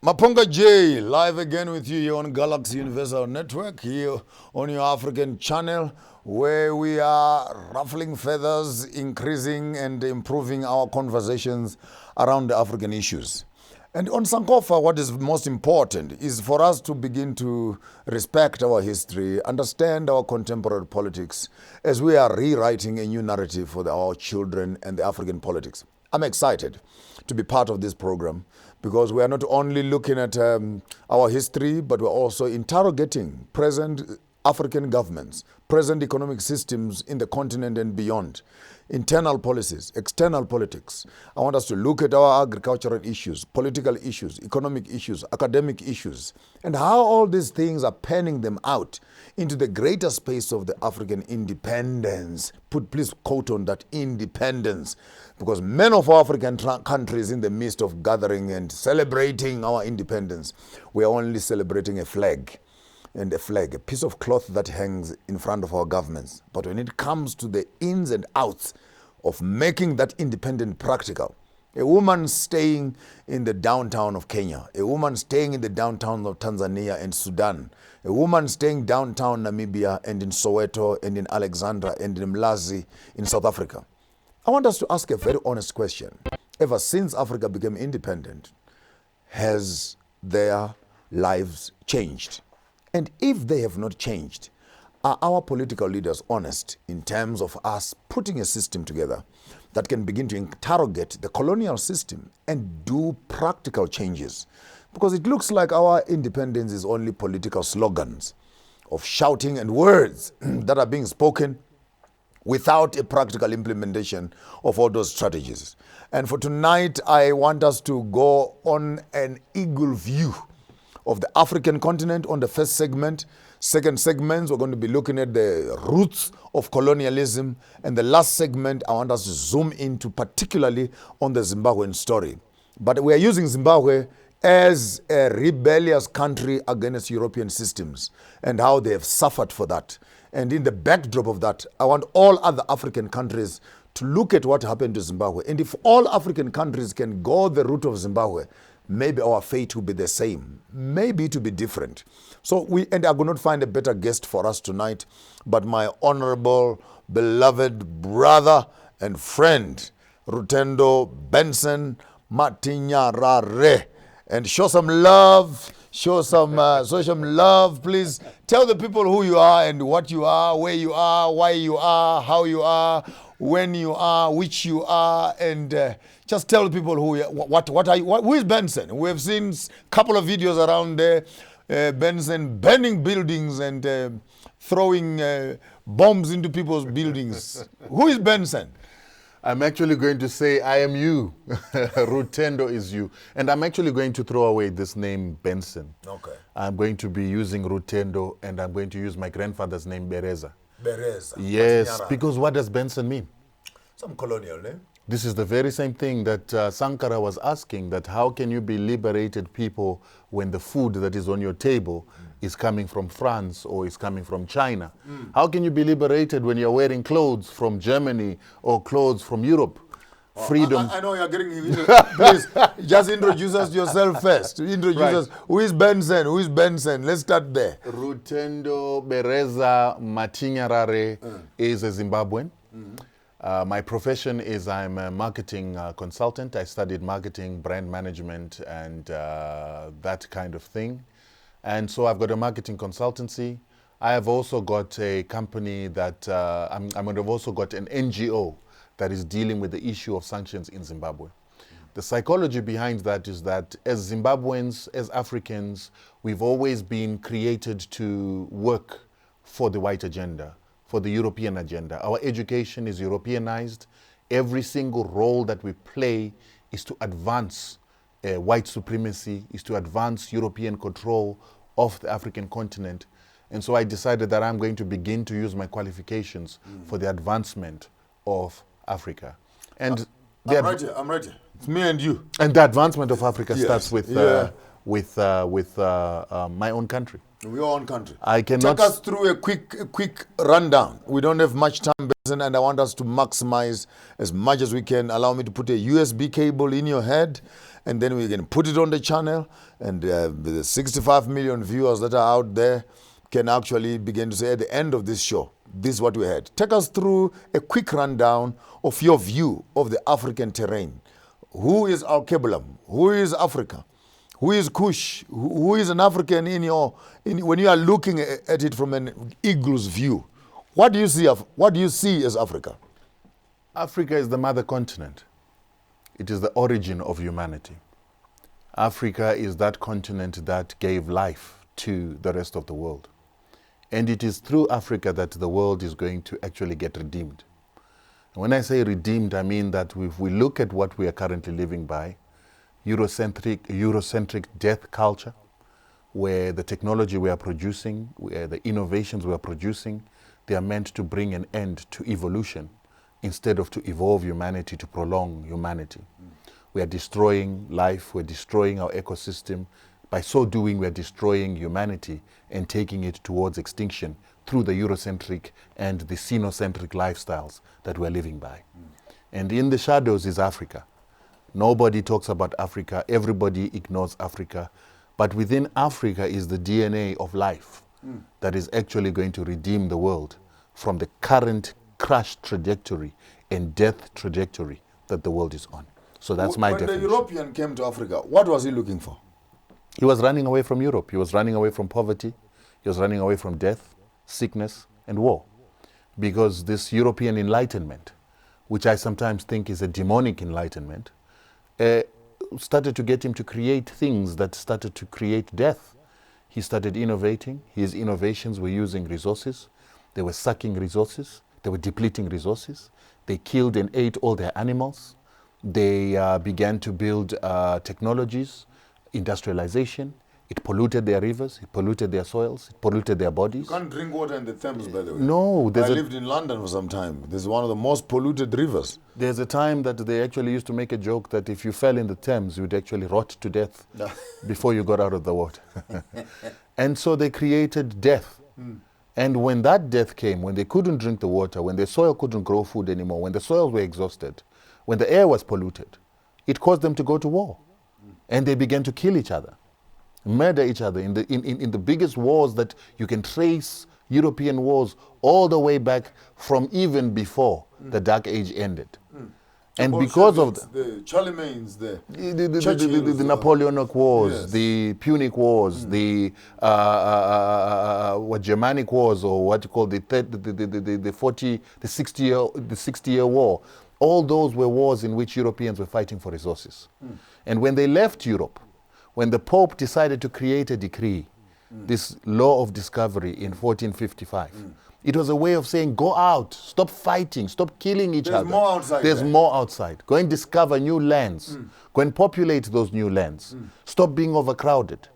Mapunga J, live again with you here on Galaxy Universal Network, here on your African channel, where we are ruffling feathers, increasing and improving our conversations around the African issues. And on Sankofa, what is most important is for us to begin to respect our history, understand our contemporary politics, as we are rewriting a new narrative for our children and the African politics. I'm excited to be part of this program because we are not only looking at our history, but we're also interrogating present African governments, present economic systems in the continent and beyond, internal policies, external politics. I want us to look at our agricultural issues, political issues, economic issues, academic issues, and how all these things are panning them out into the greater space of the African independence. Please quote on that, independence, because many of our African countries in the midst of gathering and celebrating our independence, we are only celebrating a flag. And a flag, a piece of cloth that hangs in front of our governments. But when it comes to the ins and outs of making that independence practical, a woman staying in the downtown of Kenya, a woman staying in the downtown of Tanzania and Sudan, a woman staying downtown Namibia and in Soweto and in Alexandra and in Mlazi in South Africa. I want us to ask a very honest question. Ever since Africa became independent, has their lives changed? And if they have not changed, are our political leaders honest in terms of us putting a system together that can begin to interrogate the colonial system and do practical changes? Because it looks like our independence is only political slogans of shouting and words that are being spoken without a practical implementation of all those strategies. And for tonight, I want us to go on an eagle view of the African continent on the first segment. Second segment, we're going to be looking at the roots of colonialism. And the last segment, I want us to zoom into particularly on the Zimbabwean story. But we are using Zimbabwe as a rebellious country against European systems and how they have suffered for that. And in the backdrop of that, I want all other African countries to look at what happened to Zimbabwe. And if all African countries can go the route of Zimbabwe, maybe our fate will be the same. Maybe it will be different. So I could not find a better guest for us tonight, but my honorable, beloved brother and friend, Rutendo Benson Matinyarare. And show some love, show some love, please. Tell the people who you are and what you are, where you are, why you are, how you are, when you are, which you are, and just tell people what are you, who is Benson? We have seen a couple of videos around there, Benson burning buildings and throwing bombs into people's buildings. Who is Benson? I'm actually going to say, I am you. Rutendo is you. And I'm actually going to throw away this name, Benson. Okay. I'm going to be using Rutendo, and I'm going to use my grandfather's name, Bereza. Bereza. Yes, because what does Benson mean? Some colonial name. This is the very same thing that Sankara was asking, that how can you be liberated people when the food that is on your table is coming from France or is coming from China? How can you be liberated when you're wearing clothes from Germany or clothes from Europe? Freedom. I know you're getting... Please, just introduce us yourself first. Introduce us. Who is Benson? Who is Benson? Let's start there. Rutendo Bereza Matinyarare is a Zimbabwean. My profession is I'm a marketing consultant. I studied marketing, brand management, and that kind of thing. And so I've got a marketing consultancy. I have also got a company that, I've also got an NGO that is dealing with the issue of sanctions in Zimbabwe. The psychology behind that is that as Zimbabweans, as Africans, we've always been created to work for the white agenda, for the European agenda. Our education is Europeanized. Every single role that we play is to advance white supremacy, is to advance European control of the African continent. And so I decided that I'm going to begin to use my qualifications for the advancement of Africa. And I'm ready. It's me and you. And the advancement of Africa starts with my own country. Your own country. I cannot... Take us through a quick rundown. We don't have much time, and I want us to maximize as much as we can. Allow me to put a USB cable in your head and then we can put it on the channel, and the 65 million viewers that are out there can actually begin to say at the end of this show, this is what we had. Take us through a quick rundown of your view of the African terrain. Who is Al-Kebulam? Who is Africa? Who is Kush? Who is an African when you are looking at it from an eagle's view? What do you see as Africa? Africa is the mother continent. It is the origin of humanity. Africa is that continent that gave life to the rest of the world. And it is through Africa that the world is going to actually get redeemed. And when I say redeemed, I mean that if we look at what we are currently living by, Eurocentric death culture, where the technology we are producing, where the innovations we are producing, they are meant to bring an end to evolution instead of to evolve humanity, to prolong humanity. We are destroying life, we're destroying our ecosystem. By so doing, we're destroying humanity and taking it towards extinction through the Eurocentric and the Sinocentric lifestyles that we're living by. And in the shadows is Africa. Nobody talks about Africa, everybody ignores Africa. But within Africa is the DNA of life that is actually going to redeem the world from the current crash trajectory and death trajectory that the world is on. So that's my definition. When the European came to Africa, what was he looking for? He was running away from Europe. He was running away from poverty. He was running away from death, sickness, and war. Because this European enlightenment, which I sometimes think is a demonic enlightenment, started to get him to create things that started to create death. He started innovating. His innovations were using resources. They were sucking resources. They were depleting resources. They killed and ate all their animals. They began to build technologies, industrialization. It polluted their rivers, it polluted their soils, it polluted their bodies. You can't drink water in the Thames, by the way. No. I lived in London for some time. This is one of the most polluted rivers. There's a time that they actually used to make a joke that if you fell in the Thames, you'd actually rot to death before you got out of the water. And so they created death. And when that death came, when they couldn't drink the water, when the soil couldn't grow food anymore, when the soils were exhausted, when the air was polluted, it caused them to go to war. And they began to kill each other, murder each other in the biggest wars that you can trace, European wars, all the way back from even before the Dark Age ended. And because of the Charlemagne's, the Napoleonic Wars, yes, the Punic Wars, the Germanic Wars, or what you call the 60-year war, all those were wars in which Europeans were fighting for resources. And when they left Europe, when the Pope decided to create a decree, this law of discovery in 1455, it was a way of saying, go out, stop fighting, stop killing each other. There's more outside. There's more outside. Go and discover new lands. Go and populate those new lands. Stop being overcrowded.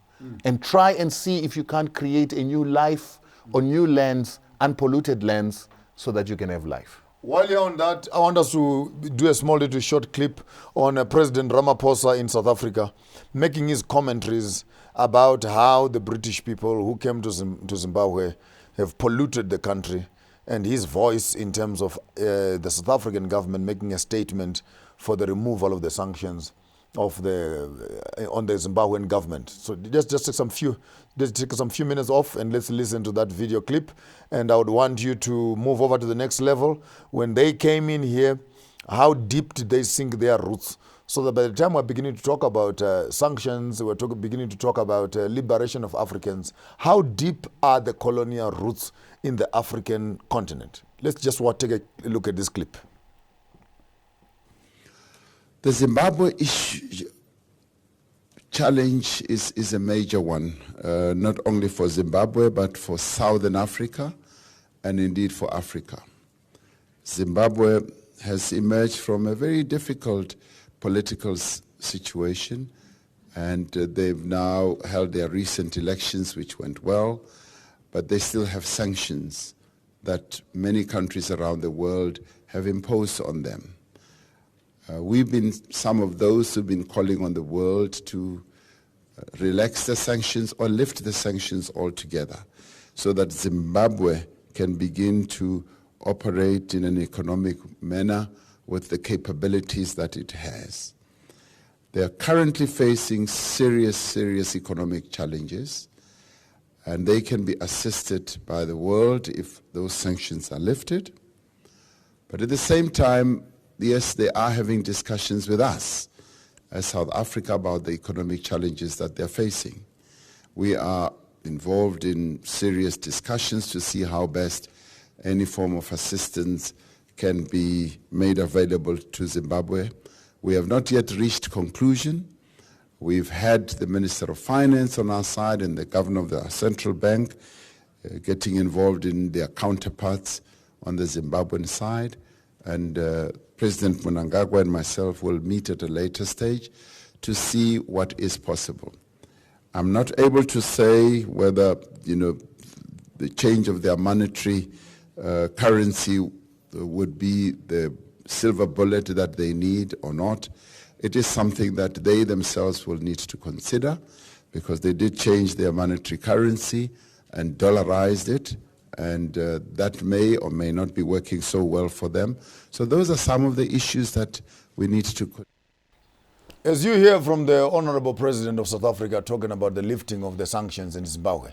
And try and see if you can't create a new life or new lands, unpolluted lands, so that you can have life. While you're on that, I want us to do a small little short clip on President Ramaphosa in South Africa, making his commentaries about how the British people who came to Zimbabwe have polluted the country, and his voice in terms of the South African government making a statement for the removal of the sanctions of on the Zimbabwean government. So just take some few minutes off and let's listen to that video clip. And I would want you to move over to the next level. When they came in here, how deep did they sink their roots? So that by the time we're beginning to talk about sanctions, we're beginning to talk about liberation of Africans, how deep are the colonial roots in the African continent? Let's just take a look at this clip. The Zimbabwe challenge is a major one, not only for Zimbabwe, but for Southern Africa and indeed for Africa. Zimbabwe has emerged from a very difficult political situation, and they've now held their recent elections, which went well, but they still have sanctions that many countries around the world have imposed on them. We've been some of those who've been calling on the world to relax the sanctions or lift the sanctions altogether so that Zimbabwe can begin to operate in an economic manner with the capabilities that it has. They are currently facing serious economic challenges, and they can be assisted by the world if those sanctions are lifted. But at the same time, yes, they are having discussions with us as South Africa about the economic challenges that they're facing. We are involved in serious discussions to see how best any form of assistance can be made available to Zimbabwe. We have not yet reached conclusion. We've had the Minister of Finance on our side and the Governor of the Central Bank getting involved in their counterparts on the Zimbabwean side. And President Mnangagwa and myself will meet at a later stage to see what is possible. I'm not able to say whether, the change of their monetary currency would be the silver bullet that they need or not. It is something that they themselves will need to consider, because they did change their monetary currency and dollarized it, and that may or may not be working so well for them. So those are some of the issues that we need to consider. As you hear from the Honorable President of South Africa talking about the lifting of the sanctions in Zimbabwe,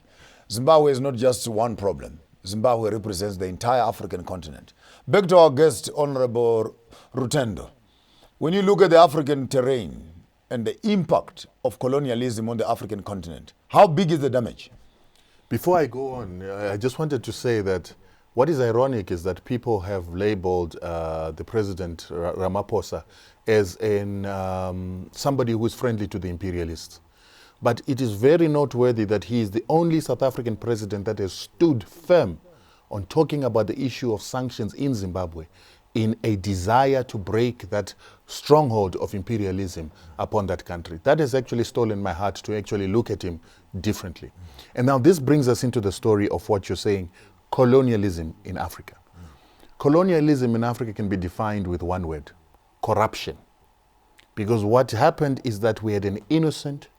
Zimbabwe is not just one problem. Zimbabwe represents the entire African continent. Back to our guest, Honorable Rutendo. When you look at the African terrain and the impact of colonialism on the African continent, how big is the damage? Before I go on, I just wanted to say that what is ironic is that people have labeled the President Ramaphosa as somebody who is friendly to the imperialists. But it is very noteworthy that he is the only South African president that has stood firm on talking about the issue of sanctions in Zimbabwe in a desire to break that stronghold of imperialism upon that country. That has actually stolen my heart to actually look at him differently. And now this brings us into the story of what you're saying, colonialism in Africa. Colonialism in Africa can be defined with one word: corruption. Because what happened is that we had an innocent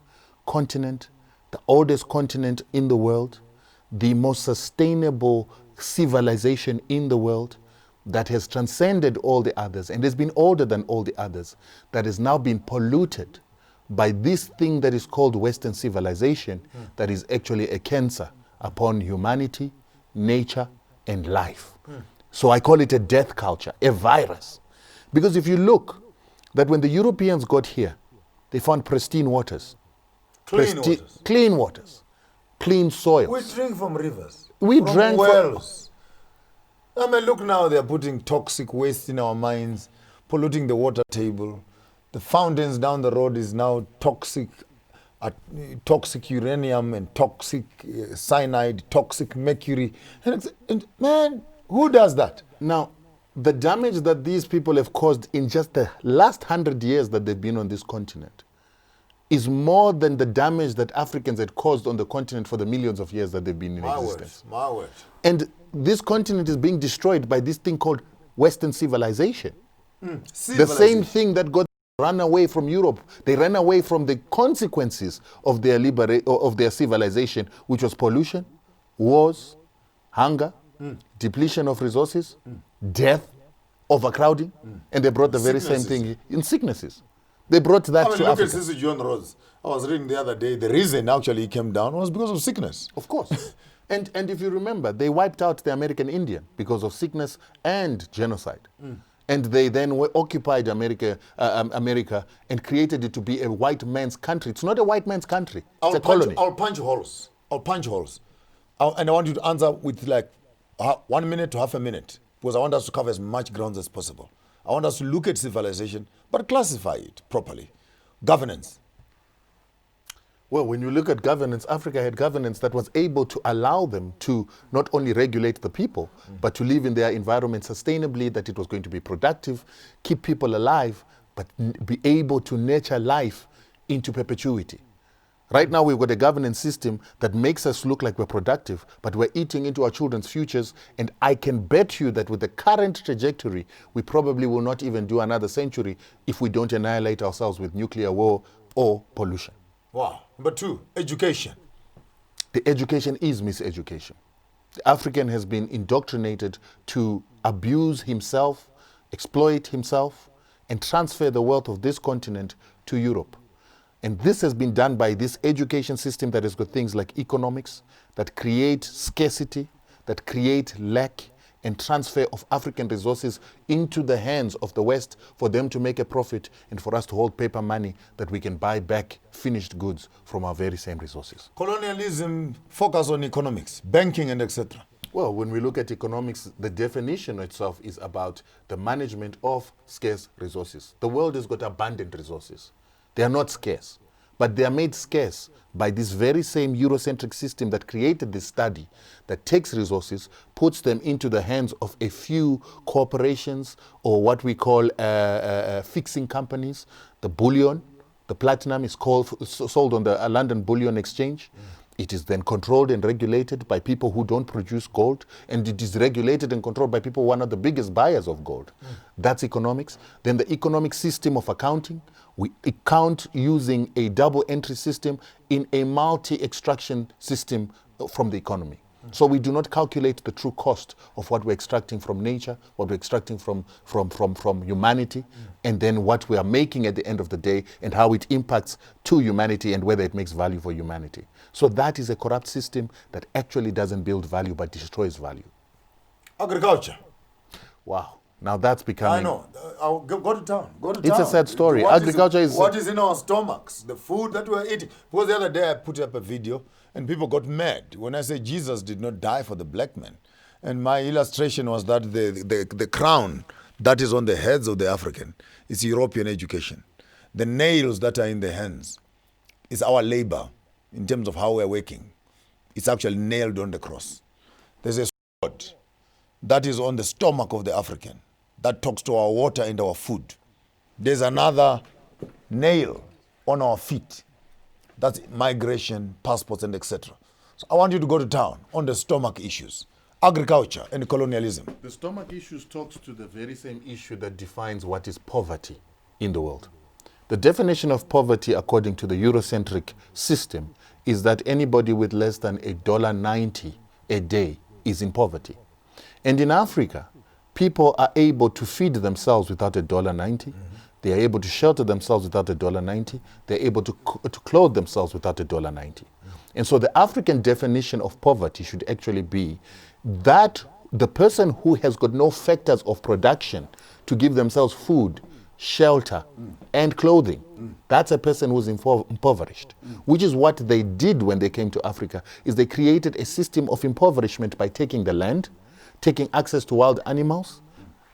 continent, the oldest continent in the world, the most sustainable civilization in the world, that has transcended all the others and has been older than all the others, that has now been polluted by this thing that is called Western civilization, that is actually a cancer upon humanity, nature, and life. So I call it a death culture, a virus. Because if you look, that when the Europeans got here, they found pristine waters. Clean waters. Clean soil. We drink from rivers. We from drank wells. I mean, look now, they're putting toxic waste in our mines, polluting the water table. The fountains down the road is now toxic uranium and toxic cyanide, toxic mercury. And man, who does that? Now, the damage that these people have caused in just the last 100 years that they've been on this continent is more than the damage that Africans had caused on the continent for the millions of years that they've been in existence. My word. And this continent is being destroyed by this thing called Western civilization. The same thing that got run away from Europe. They ran away from the consequences of their civilization, which was pollution, wars, hunger, depletion of resources, death, overcrowding, and they brought the very same thing in sicknesses. They brought that to look Africa. at Sisi John Rhodes. I was reading the other day, the reason actually he came down was because of sickness. Of course. And if you remember, they wiped out the American Indian because of sickness and genocide. And they then occupied America and created it to be a white man's country. It's not a white man's country. It's a colony. I'll punch holes. And I want you to answer with like 1 minute to half a minute, because I want us to cover as much ground as possible. I want us to look at civilization, but classify it properly. Governance. Well, when you look at governance, Africa had governance that was able to allow them to not only regulate the people, but to live in their environment sustainably, that it was going to be productive, keep people alive, but be able to nurture life into perpetuity. Right now, we've got a governance system that makes us look like we're productive, but we're eating into our children's futures. And I can bet you that with the current trajectory, we probably will not even do another century if we don't annihilate ourselves with nuclear war or pollution. Wow. Number 2, education. The education is miseducation. The African has been indoctrinated to abuse himself, exploit himself, and transfer the wealth of this continent to Europe. And this has been done by this education system that has got things like economics, that create scarcity, that create lack, and transfer of African resources into the hands of the West for them to make a profit and for us to hold paper money that we can buy back finished goods from our very same resources. Colonialism focus on economics, banking and etc. Well, when we look at economics, the definition itself is about the management of scarce resources. The world has got abundant resources. They are not scarce, but they are made scarce by this very same Eurocentric system that created this study that takes resources, puts them into the hands of a few corporations or what we call fixing companies. The bullion, the platinum is sold on the London Bullion Exchange. It is then controlled and regulated by people who don't produce gold, and it is regulated and controlled by people who are not the biggest buyers of gold. That's economics. Then the economic system of accounting. We account using a double entry system in a multi-extraction system from the economy. So we do not calculate the true cost of what we're extracting from nature, what we're extracting from humanity, and then what we are making at the end of the day and how it impacts to humanity and whether it makes value for humanity. So that is a corrupt system that actually doesn't build value but destroys value. Agriculture. Wow. Now that's becoming... I know. I'll go to town. Go to It's town. a sad story. What Agriculture is... What is in our stomachs? The food that we're eating. Because the other day I put up a video and people got mad when I say Jesus did not die for the black man. And my illustration was that the crown that is on the heads of the African is European education. The nails that are in the hands is our labor in terms of how we're working. It's actually nailed on the cross. There's a sword that is on the stomach of the African that talks to our water and our food. There's another nail on our feet. That's migration, passports, and etc. So I want you to go to town on the stomach issues, agriculture and colonialism. The stomach issues talks to the very same issue that defines what is poverty in the world. The definition of poverty, according to the Eurocentric system, is that anybody with less than $1.90 a day is in poverty. And in Africa, people are able to feed themselves without $1.90. They are able to shelter themselves without $1.90. They're able to clothe themselves without $1.90. And so the African definition of poverty should actually be that the person who has got no factors of production to give themselves food, shelter, and clothing, that's a person who's impoverished, which is what they did when they came to Africa, is they created a system of impoverishment by taking the land, taking access to wild animals,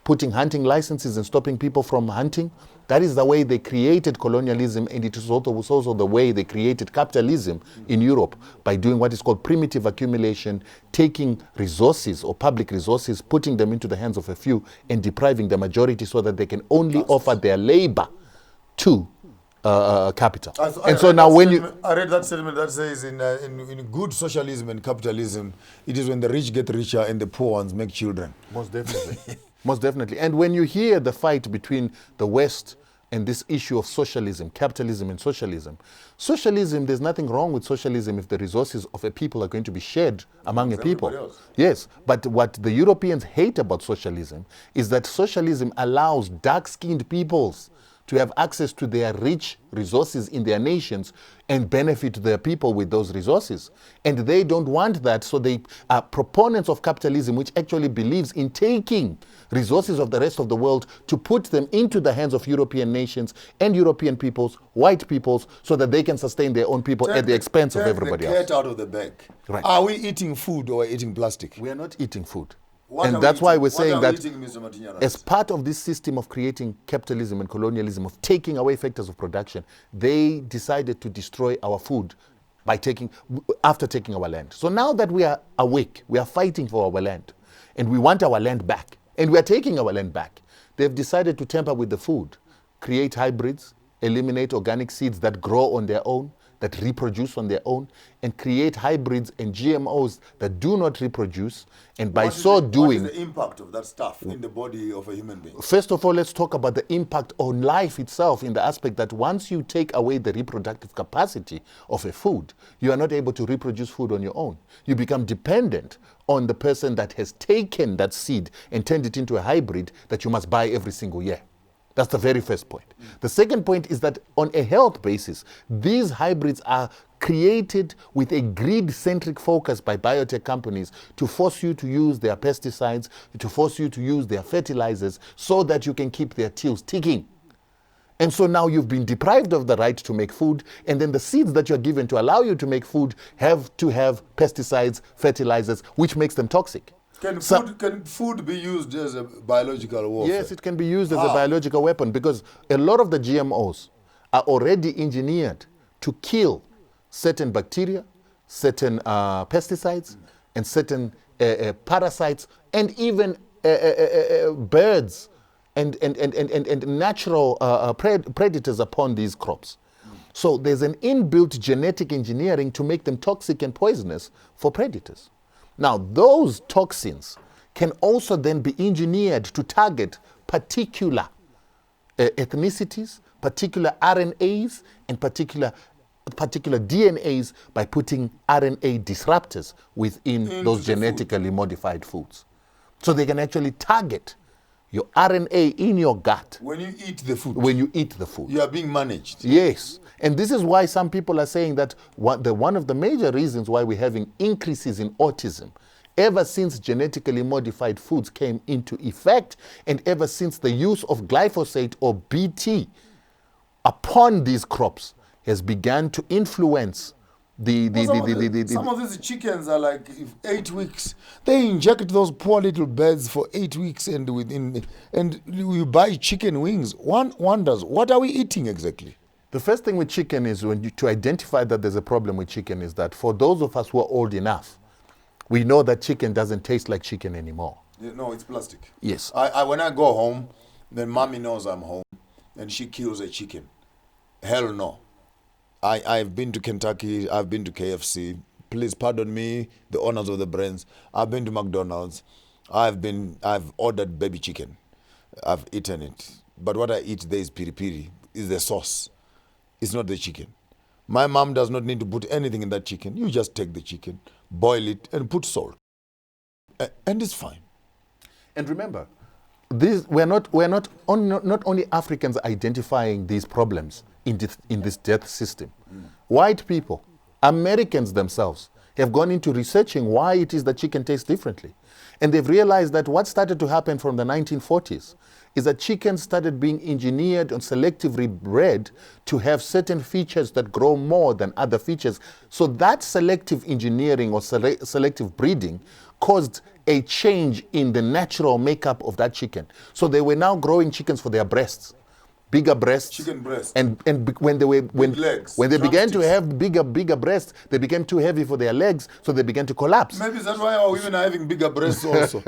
putting hunting licenses and stopping people from hunting. That is the way they created colonialism, and it is also the way they created capitalism in Europe, by doing what is called primitive accumulation, taking resources or public resources, putting them into the hands of a few and depriving the majority so that they can only offer their labor to capital. And so now when you... I read that statement that says in good socialism and capitalism, it is when the rich get richer and the poor ones make children. Most definitely. Most definitely. And when you hear the fight between the West and this issue of socialism, capitalism and socialism, there's nothing wrong with socialism if the resources of a people are going to be shared among a people. Yes, but what the Europeans hate about socialism is that socialism allows dark-skinned peoples to have access to their rich resources in their nations and benefit their people with those resources. And they don't want that, so they are proponents of capitalism, which actually believes in taking resources of the rest of the world to put them into the hands of European nations and European peoples, white peoples, so that they can sustain their own people at the expense of everybody else. Take the cat out of the bag. Right. Are we eating food or eating plastic? We are not eating food. What and that's why we're What saying are that we eating, Mr. Matinyana? as part of this system of creating capitalism and colonialism, of taking away factors of production, they decided to destroy our food after taking our land. So now that we are awake, we are fighting for our land, and we want our land back, and we are taking our land back, they've decided to tamper with the food, create hybrids, eliminate organic seeds that grow on their own, that reproduce on their own, and create hybrids and GMOs that do not reproduce, and by so doing... What is the impact of that stuff in the body of a human being? First of all, let's talk about the impact on life itself, in the aspect that once you take away the reproductive capacity of a food, you are not able to reproduce food on your own. You become dependent on the person that has taken that seed and turned it into a hybrid that you must buy every single year. That's the very first point. The second point is that on a health basis, these hybrids are created with a greed-centric focus by biotech companies to force you to use their pesticides, to force you to use their fertilizers so that you can keep their tills ticking. And so now you've been deprived of the right to make food, and then the seeds that you're given to allow you to make food have to have pesticides, fertilizers, which makes them toxic. Can food be used as a biological warfare? Yes, it can be used as a biological weapon because a lot of the GMOs are already engineered to kill certain bacteria, certain pesticides, and certain parasites, and even birds and natural predators upon these crops. So there's an inbuilt genetic engineering to make them toxic and poisonous for predators. Now, those toxins can also then be engineered to target particular ethnicities, particular RNAs, and particular DNAs by putting RNA disruptors within those genetically modified foods. So they can actually target your RNA in your gut. When you eat the food. When you eat the food. You are being managed. Yes. And this is why some people are saying that one of the major reasons why we're having increases in autism ever since genetically modified foods came into effect and ever since the use of glyphosate or BT upon these crops has begun to influence some of these chickens are like 8 weeks. They inject those poor little birds for 8 weeks, and you buy chicken wings. One wonders, what are we eating exactly? The first thing with chicken is to identify that there's a problem with chicken is that for those of us who are old enough, we know that chicken doesn't taste like chicken anymore. No, it's plastic. Yes. When I go home, then mommy knows I'm home, and she kills a chicken. Hell no. I've been to Kentucky, I've been to KFC. Please pardon me, the owners of the brands. I've been to McDonald's. I've ordered baby chicken. I've eaten it. But what I eat there is piri piri, is the sauce. It's not the chicken. My mom does not need to put anything in that chicken. You just take the chicken, boil it, and put salt. And it's fine. And remember, not only Africans identifying these problems in this death system. White people, Americans themselves, have gone into researching why it is that chicken tastes differently. And they've realized that what started to happen from the 1940s is that chickens started being engineered and selectively bred to have certain features that grow more than other features. So that selective engineering or selective breeding caused a change in the natural makeup of that chicken. So they were now growing chickens for their breasts. Bigger breasts, chicken breasts, and when they began to have bigger breasts, they became too heavy for their legs, so they began to collapse. Maybe that's why our women are having bigger breasts also.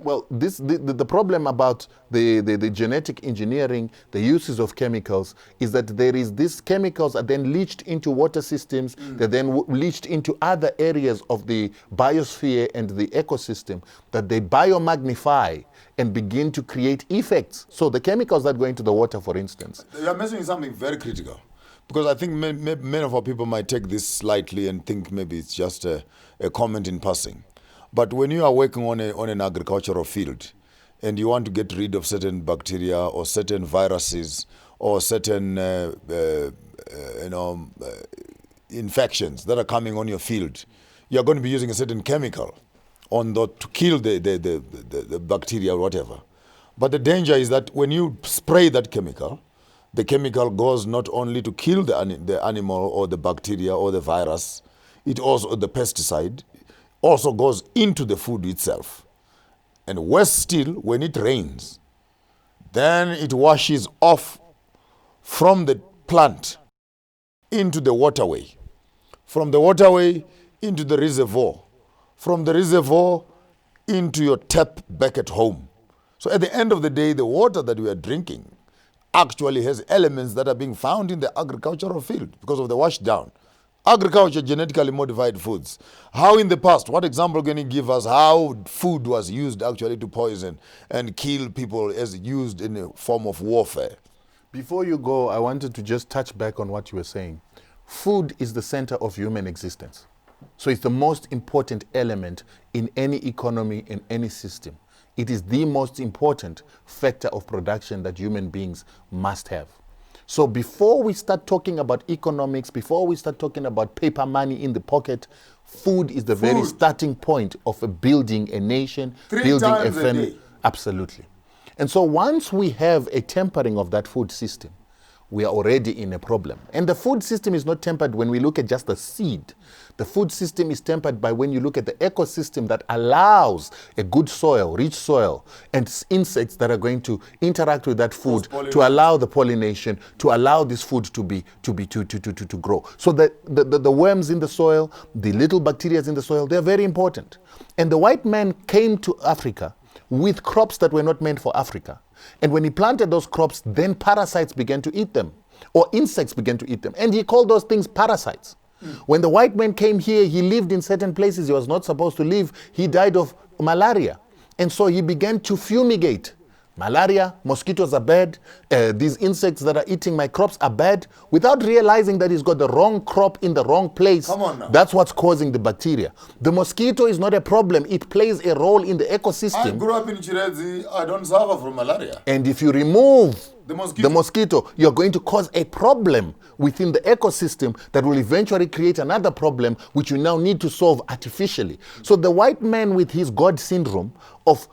The problem about the genetic engineering, the uses of chemicals, is that there is these chemicals are then leached into water systems, they're then leached into other areas of the biosphere and the ecosystem that they biomagnify and begin to create effects. So the chemicals that go into the water, for instance. You are mentioning something very critical. Because I think many of our people might take this slightly and think maybe it's just a comment in passing. But when you are working on an agricultural field and you want to get rid of certain bacteria or certain viruses or certain infections that are coming on your field, you're going to be using a certain chemical to kill the bacteria or whatever. But the danger is that when you spray that chemical, the chemical goes not only to kill the animal or the bacteria or the virus, the pesticide also goes into the food itself. And worse still, when it rains, then it washes off from the plant into the waterway, from the waterway into the reservoir, from the reservoir into your tap back at home. So at the end of the day, the water that we are drinking actually has elements that are being found in the agricultural field because of the wash down. Agriculture, genetically modified foods. How in the past, what example can you give us how food was used actually to poison and kill people as used in a form of warfare? Before you go, I wanted to just touch back on what you were saying. Food is the center of human existence. So it's the most important element in any economy, in any system. It is the most important factor of production that human beings must have. So before we start talking about economics, before we start talking about paper money in the pocket, food is the very starting point of building a nation, building a family. Absolutely. And so once we have a tempering of that food system, we are already in a problem. And the food system is not tempered when we look at just the seed. The food system is tempered by when you look at the ecosystem that allows a good soil, rich soil, and insects that are going to interact with that food to allow the pollination, to allow this food to grow. So the worms in the soil, the little bacteria in the soil, they're very important. And the white man came to Africa with crops that were not meant for Africa. And when he planted those crops, then parasites began to eat them, or insects began to eat them. And he called those things parasites. When the white man came here, he lived in certain places he was not supposed to live. He died of malaria. And so he began to fumigate. Malaria, mosquitoes are bad, these insects that are eating my crops are bad, without realizing that he's got the wrong crop in the wrong place. Come on now. That's what's causing the bacteria. The mosquito is not a problem. It plays a role in the ecosystem. I grew up in Chirezi. I don't suffer from malaria. And if you remove the mosquito, you're going to cause a problem within the ecosystem that will eventually create another problem which you now need to solve artificially. So the white man with his God syndrome of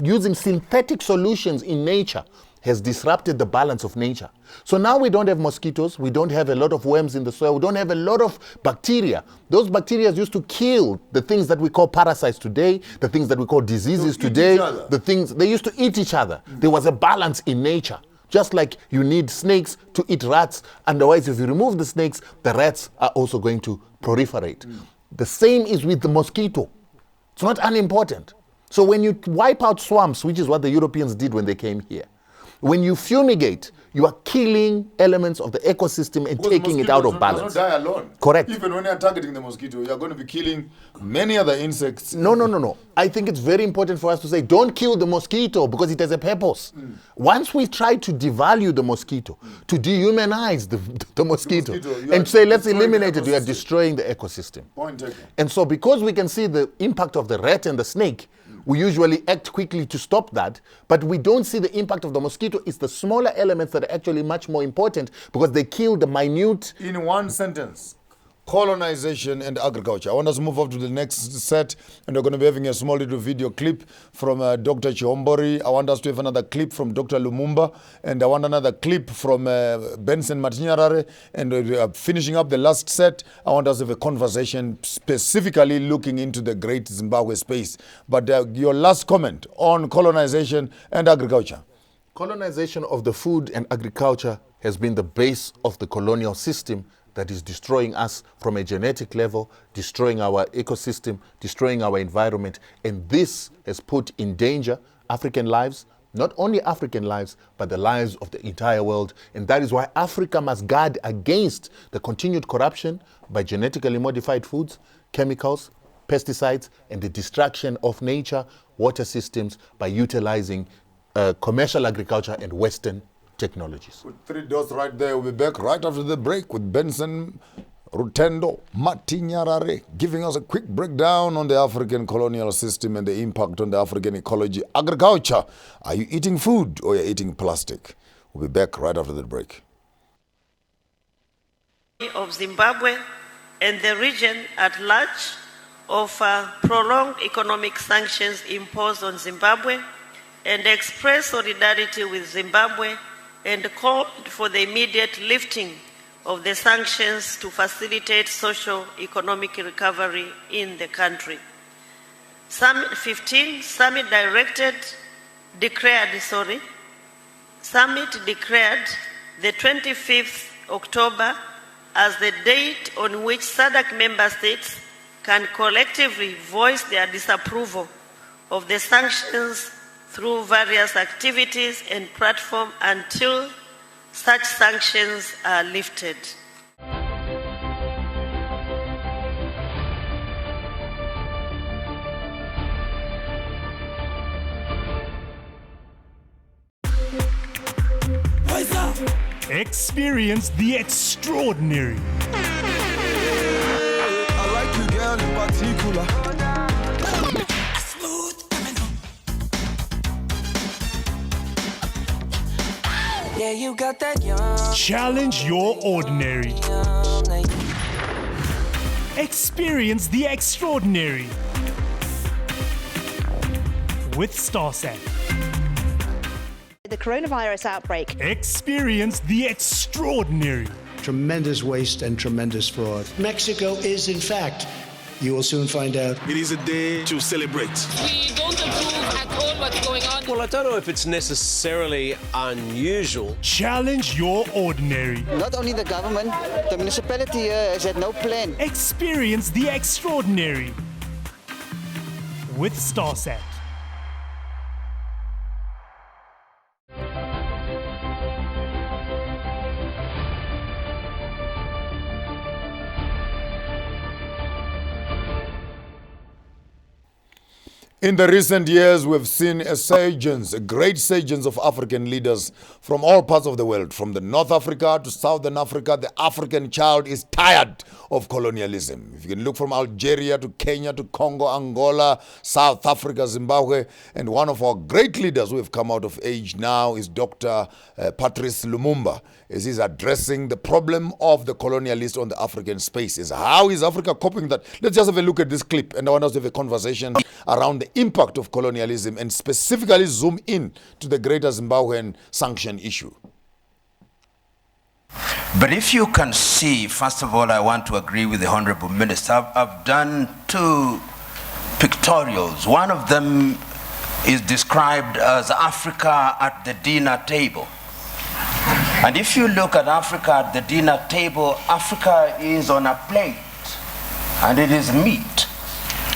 using synthetic solutions in nature has disrupted the balance of nature. So now we don't have mosquitoes, we don't have a lot of worms in the soil, we don't have a lot of bacteria. Those bacteria used to kill the things that we call parasites today, the things that we call diseases today, the things, they used to eat each other. There was a balance in nature. Just like you need snakes to eat rats, otherwise if you remove the snakes, the rats are also going to proliferate. The same is with the mosquito. It's not unimportant. So when you wipe out swamps, which is what the Europeans did when they came here, when you fumigate, you are killing elements of the ecosystem and taking it out of balance. Does not die alone. Correct. Even when you are targeting the mosquito, you are going to be killing many other insects. No. I think it's very important for us to say, don't kill the mosquito because it has a purpose. Once we try to devalue the mosquito, to dehumanize the mosquito and say, let's eliminate it, we are destroying the ecosystem. Point taken. And so because we can see the impact of the rat and the snake, we usually act quickly to stop that, but we don't see the impact of the mosquito. It's the smaller elements that are actually much more important because they kill the minute. In one sentence, colonization and agriculture. I want us to move up to the next set, and we're going to be having a small little video clip from Dr. Chihombori. I want us to have another clip from Dr. Lumumba, and I want another clip from Benson Matinyarare, and finishing up the last set, I want us to have a conversation specifically looking into the great Zimbabwe space. But your last comment on colonization and agriculture. Colonization of the food and agriculture has been the base of the colonial system that is destroying us from a genetic level, destroying our ecosystem, destroying our environment. And this has put in danger African lives, not only African lives, but the lives of the entire world. And that is why Africa must guard against the continued corruption by genetically modified foods, chemicals, pesticides, and the destruction of nature, water systems by utilizing commercial agriculture and Western technologies. With 3 dots right there. We'll be back right after the break with Benson Rutendo Matinyarare giving us a quick breakdown on the African colonial system and the impact on the African ecology. Agriculture. Are you eating food or are you eating plastic? We'll be back right after the break. Of Zimbabwe and the region at large of prolonged economic sanctions imposed on Zimbabwe, and express solidarity with Zimbabwe and called for the immediate lifting of the sanctions to facilitate socio-economic recovery in the country. Summit declared the 25th October as the date on which SADC member states can collectively voice their disapproval of the sanctions through various activities and platforms until such sanctions are lifted. Experience the extraordinary. I like you, girl, in particular. Challenge your ordinary. Experience the extraordinary with StarSat. The coronavirus outbreak. Experience the extraordinary. Tremendous waste and tremendous fraud. Mexico is, in fact, you will soon find out. It is a day to celebrate. We don't approve at all what's going on. Well, I don't know if it's necessarily unusual. Challenge your ordinary. Not only the government, the municipality here has had no plan. Experience the extraordinary with StarSat. In the recent years, we've seen a great surgence of African leaders from all parts of the world, from the North Africa to Southern Africa. The African child is tired of colonialism. If you can look from Algeria to Kenya to Congo, Angola, South Africa, Zimbabwe, and one of our great leaders who have come out of age now is Dr. Patrice Lumumba, as he's addressing the problem of the colonialists on the African spaces. How is Africa coping with that? Let's just have a look at this clip, and I want us to have a conversation around the impact of colonialism and specifically zoom in to the greater Zimbabwean sanction issue. But if you can see, first of all, I want to agree with the Honorable Minister. I've done two pictorials. One of them is described as Africa at the dinner table. And if you look at Africa at the dinner table, Africa is on a plate and it is meat.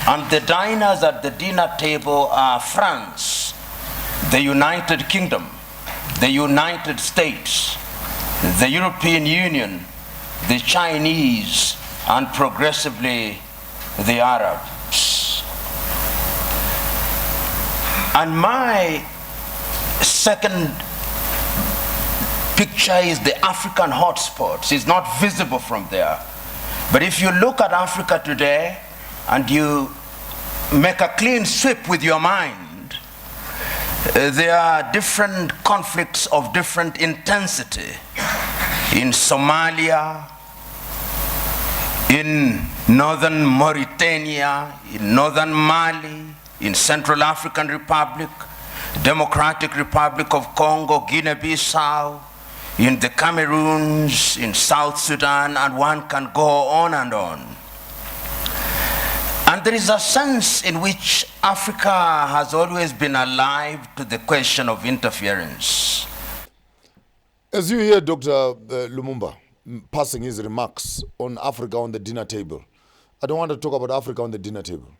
And the diners at the dinner table are France, the United Kingdom, the United States, the European Union, the Chinese, and progressively the Arabs. And my second picture is the African hotspots. It's not visible from there. But if you look at Africa today and you make a clean sweep with your mind, there are different conflicts of different intensity in Somalia, in northern Mauritania, in northern Mali, in Central African Republic, Democratic Republic of Congo, Guinea-Bissau, in the Cameroons, in South Sudan, and one can go on and on. And there is a sense in which Africa has always been alive to the question of interference. As you hear Dr. Lumumba passing his remarks on Africa on the dinner table, I don't want to talk about Africa on the dinner table.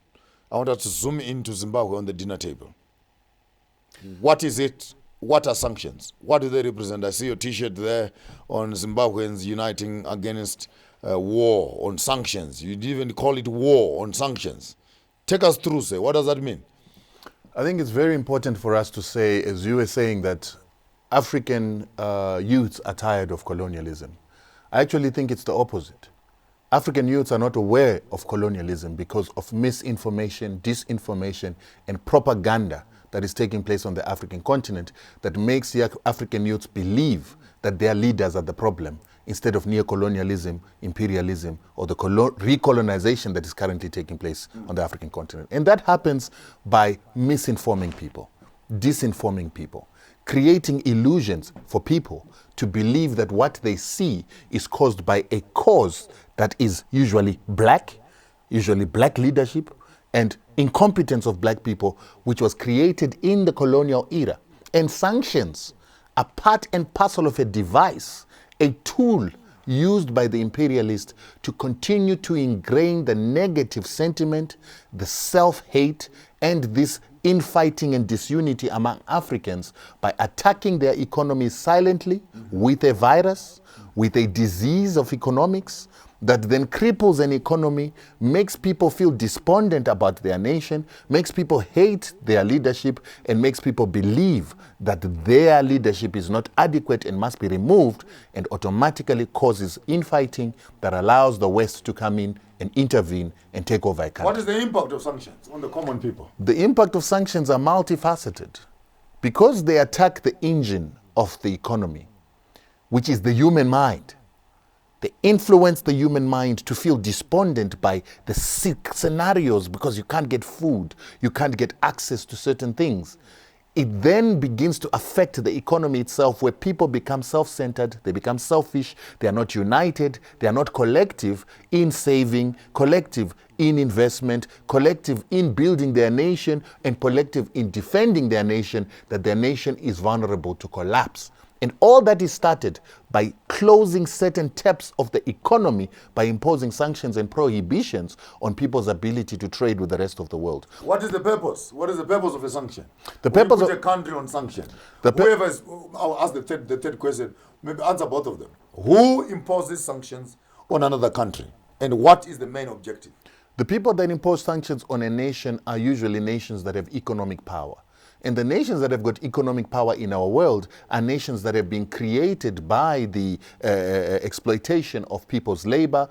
I want us to zoom into Zimbabwe on the dinner table. What is it? What are sanctions? What do they represent? I see your T-shirt there on Zimbabweans uniting against war on sanctions. You'd even call it war on sanctions. Take us through, say, what does that mean? I think it's very important for us to say, as you were saying, that African youths are tired of colonialism. I actually think it's the opposite. African youths are not aware of colonialism because of misinformation, disinformation, and propaganda that is taking place on the African continent that makes the African youths believe that their leaders are the problem instead of neocolonialism, imperialism, or the recolonization that is currently taking place on the African continent. And that happens by misinforming people, disinforming people, creating illusions for people to believe that what they see is caused by a cause that is usually black leadership, and incompetence of black people, which was created in the colonial era. And sanctions are part and parcel of a device, a tool used by the imperialists to continue to ingrain the negative sentiment, the self-hate, and this infighting and disunity among Africans by attacking their economies silently with a virus, with a disease of economics, that then cripples an economy, makes people feel despondent about their nation, makes people hate their leadership, and makes people believe that their leadership is not adequate and must be removed, and automatically causes infighting that allows the West to come in and intervene and take over a country. What is the impact of sanctions on the common people? The impact of sanctions are multifaceted. Because they attack the engine of the economy, which is the human mind. They influence the human mind to feel despondent by the sick scenarios because you can't get food, you can't get access to certain things. It then begins to affect the economy itself, where people become self-centered, they become selfish, they are not united, they are not collective in saving, collective in investment, collective in building their nation, and collective in defending their nation, that their nation is vulnerable to collapse. And all that is started by closing certain taps of the economy, by imposing sanctions and prohibitions on people's ability to trade with the rest of the world. What is the purpose? What is the purpose of a sanction? The When purpose you put of a country on sanction. Whoever is, I'll ask the third question. Maybe answer both of them. Who imposes sanctions on another country, and what is the main objective? The people that impose sanctions on a nation are usually nations that have economic power. And the nations that have got economic power in our world are nations that have been created by the exploitation of people's labor,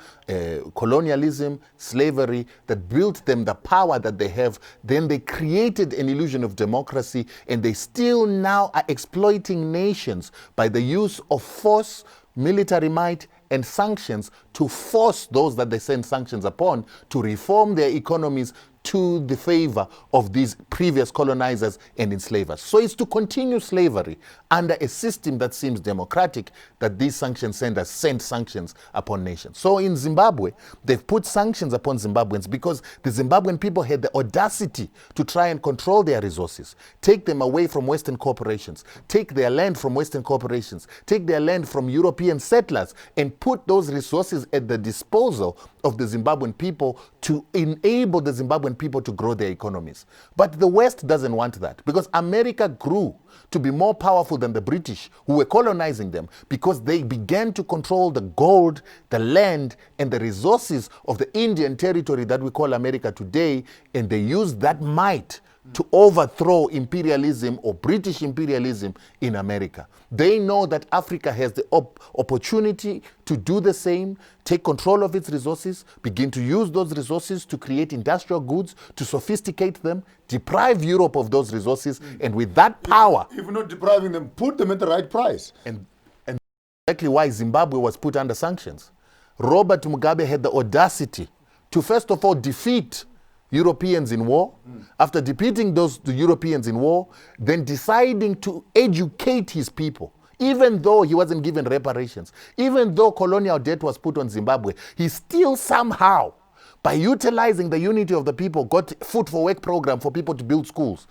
colonialism, slavery, that built them the power that they have. Then they created an illusion of democracy, and they still now are exploiting nations by the use of force, military might, and sanctions to force those that they send sanctions upon to reform their economies to the favor of these previous colonizers and enslavers. So it's to continue slavery under a system that seems democratic that these sanction senders send sanctions upon nations. So in Zimbabwe, they've put sanctions upon Zimbabweans because the Zimbabwean people had the audacity to try and control their resources, take them away from Western corporations, take their land from Western corporations, take their land from European settlers, and put those resources at the disposal of the Zimbabwean people to enable the Zimbabwean people to grow their economies. But the West doesn't want that, because America grew to be more powerful than the British, who were colonizing them, because they began to control the gold, the land, and the resources of the Indian territory that we call America today, and they used that might to overthrow imperialism or British imperialism in America. They know that Africa has the opportunity to do the same, take control of its resources, begin to use those resources to create industrial goods, to sophisticate them, deprive Europe of those resources, and with that power... If not depriving them, put them at the right price. And exactly why Zimbabwe was put under sanctions. Robert Mugabe had the audacity to first of all defeat Europeans in war. After defeating the Europeans in war, then deciding to educate his people. Even though he wasn't given reparations, even though colonial debt was put on Zimbabwe, he still somehow, by utilizing the unity of the people, got food for work program for people to build schools,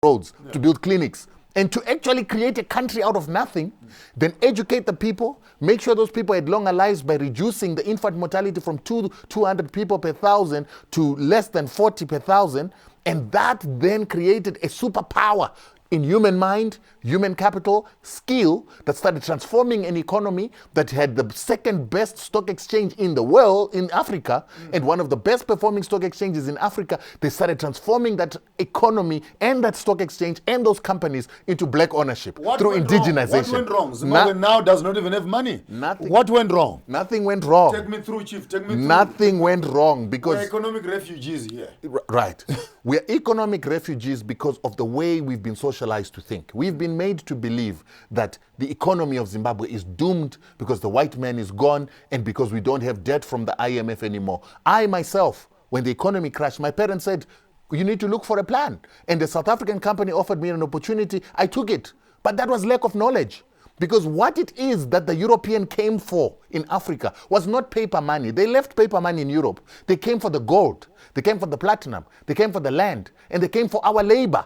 roads, to build clinics, and to actually create a country out of nothing, then educate the people, make sure those people had longer lives by reducing the infant mortality from 200 people per thousand to less than 40 per thousand, and that then created a superpower in human mind, human capital, skill, that started transforming an economy that had the second best stock exchange in the world, in Africa, and one of the best performing stock exchanges in Africa. They started transforming that economy and that stock exchange and those companies into black ownership through indigenization. What went wrong? Zimbabwe now does not even have money. Nothing. What went wrong? Nothing went wrong. Take me through, Chief. Take me through. Nothing went wrong because... We're economic refugees here. Right. We're economic refugees because of the way we've been socialized to think. We've been made to believe that the economy of Zimbabwe is doomed because the white man is gone and because we don't have debt from the IMF anymore. I myself, when the economy crashed, my parents said, you need to look for a plan. And the South African company offered me an opportunity. I took it. But that was lack of knowledge. Because what it is that the European came for in Africa was not paper money. They left paper money in Europe. They came for the gold. They came for the platinum. They came for the land. And they came for our labor.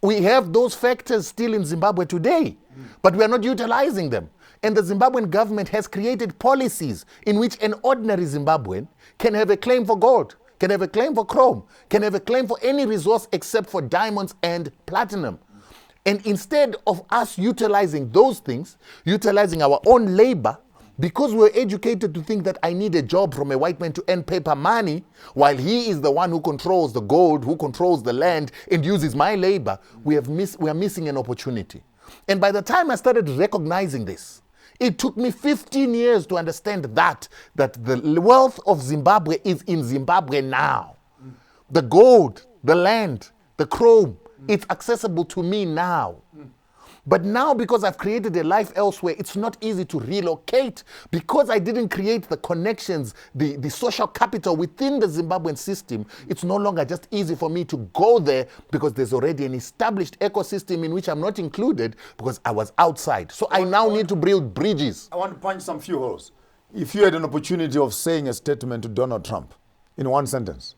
We have those factors still in Zimbabwe today, but we are not utilizing them. And the Zimbabwean government has created policies in which an ordinary Zimbabwean can have a claim for gold, can have a claim for chrome, can have a claim for any resource except for diamonds and platinum. And instead of us utilizing those things, utilizing our own labor, because we're educated to think that I need a job from a white man to earn paper money, while he is the one who controls the gold, who controls the land, and uses my labor, we are missing an opportunity. And by the time I started recognizing this, it took me 15 years to understand that the wealth of Zimbabwe is in Zimbabwe now. The gold, the land, the chrome, it's accessible to me now. But now, because I've created a life elsewhere, it's not easy to relocate. Because I didn't create the connections, the social capital within the Zimbabwean system, it's no longer just easy for me to go there because there's already an established ecosystem in which I'm not included because I was outside. So I now need to build bridges. I want to punch some few holes. If you had an opportunity of saying a statement to Donald Trump in one sentence.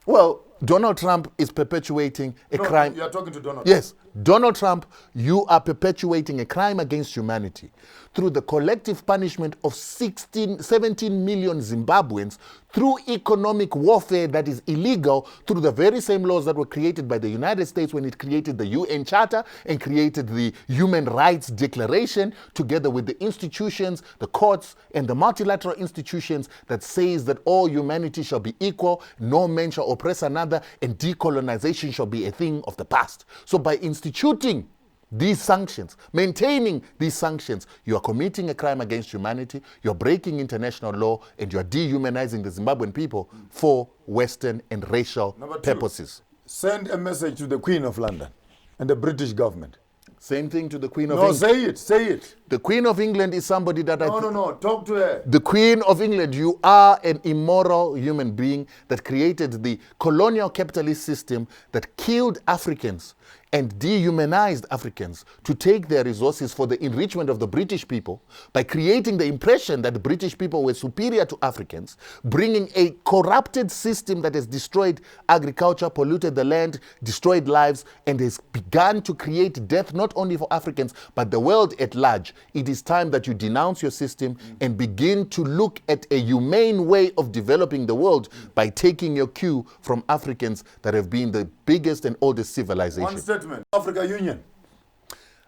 Well, Donald Trump is perpetuating a crime. You are talking to Donald Trump. Yes. Donald Trump, you are perpetuating a crime against humanity through the collective punishment of 17 million Zimbabweans through economic warfare that is illegal through the very same laws that were created by the United States when it created the UN Charter and created the Human Rights Declaration together with the institutions, the courts, and the multilateral institutions that says that all humanity shall be equal, no man shall oppress another, and decolonization shall be a thing of the past. So by instituting these sanctions, maintaining these sanctions, you are committing a crime against humanity, you're breaking international law, and you're dehumanizing the Zimbabwean people for Western and racial purposes. Send a message to the Queen of London and the British government. Same thing to the Queen of England. No, say it. The Queen of England is somebody that No, talk to her. The Queen of England, you are an immoral human being that created the colonial capitalist system that killed Africans and dehumanized Africans to take their resources for the enrichment of the British people by creating the impression that the British people were superior to Africans, bringing a corrupted system that has destroyed agriculture, polluted the land, destroyed lives, and has begun to create death not only for Africans, but the world at large. It is time that you denounce your system and begin to look at a humane way of developing the world by taking your cue from Africans that have been the biggest and oldest civilization. One statement. Africa Union.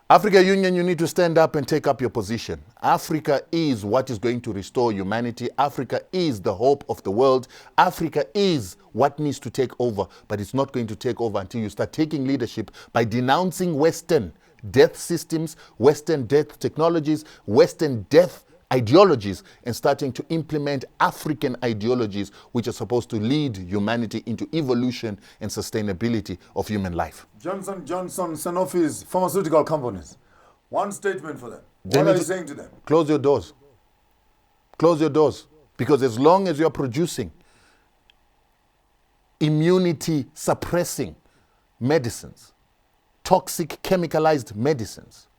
Africa Union, you need to stand up and take up your position. Africa is what is going to restore humanity. Africa is the hope of the world. Africa is what needs to take over, but it's not going to take over until you start taking leadership by denouncing Western death systems, Western death technologies, Western death ideologies, and starting to implement African ideologies which are supposed to lead humanity into evolution and sustainability of human life. Johnson, Sanofi's pharmaceutical companies. One statement for them. What are you saying to them? Close your doors. Close your doors. Because as long as you're producing immunity suppressing medicines, toxic chemicalized medicines,